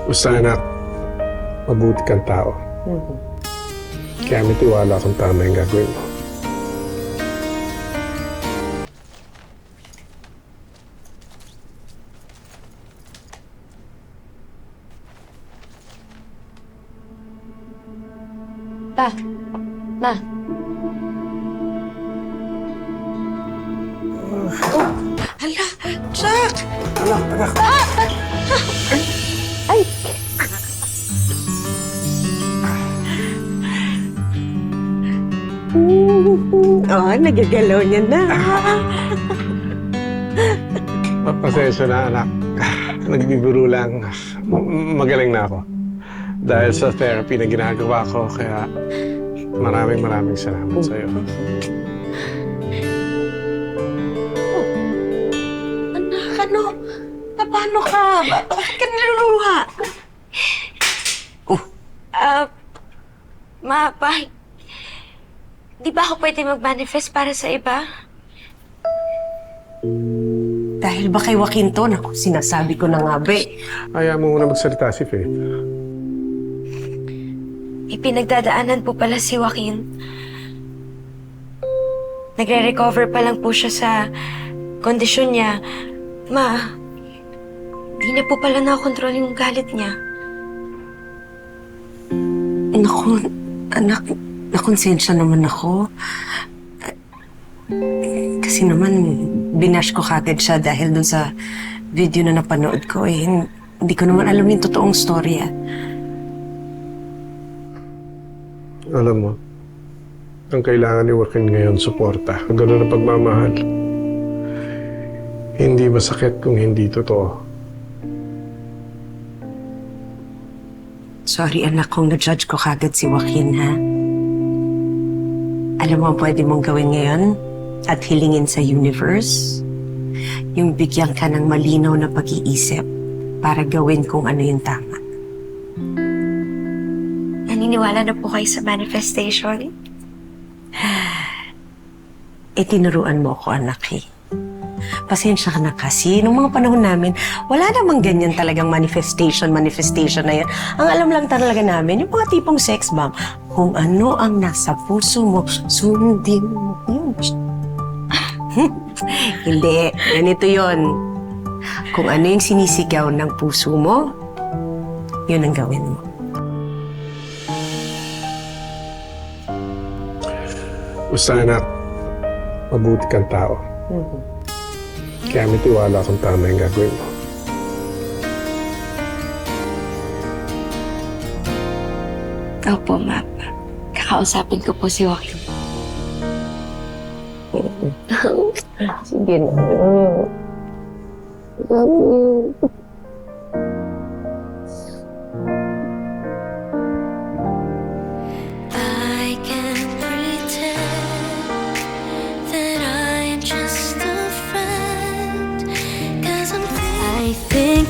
Basta anak, mabuti kang tao. Kaya may tiwala kung tama yung gagawin mo. Pa, ma. Hala, Jack! Anak! Ay! Oh, nagagalaw niya na. Pasensya na anak. Nagbibiro lang. Magaling na ako. Dahil sa therapy na ginagawa ko, kaya maraming salamat sa'yo. Anak, ano? Paano ka? Bakit ka niluluha? Ma, pa. Di ba ako pwede mag-manifest para sa iba? Dahil ba kay Joaquin to? Naku, sinasabi ko na nga, be. Ayaw mo muna magsalita si Faith. Ipinagdadaanan po pala si Joaquin. Nagre-recover pa lang po siya sa kondisyon niya. Ma, di na po pala nakontrol yung galit niya. Naku, anak, nakonsensya naman ako. Kasi naman, binash ko kagad siya dahil dun sa video na napanood ko eh. Hindi ko naman alam yung totoong storya. Alam mo, ang kailangan ni Joaquin ngayon, suporta. Ganun ang pagmamahal. Hindi masakit kung hindi totoo. Sorry anak kung na-judge ko kagad si Joaquin, ha? Alam mo ang pwede mong gawin ngayon at hilingin sa universe? Yung bigyan ka ng malinaw na pag-iisip para gawin kung ano yung tama. Naniniwala na po kayo sa manifestation? Tinuruan mo ako, anak, eh. Pasensya ka na kasi. Nung mga panahon namin, wala namang ganyan talagang manifestation na yan. Ang alam lang talaga namin, yung mga tipong sex bomb. Kung ano ang nasa puso mo, sundin mo yun. Hindi. Ganito yon. Kung ano yung sinisigaw ng puso mo, yun ang gawin mo. Basta anak, mabuti kang tao. Kaya may tiwala kung tama yung gagawin mo. Opo, ma. Kakausapin ko po si Joaquin. Sige na. I can't pretend that I'm just a friend, 'cause I think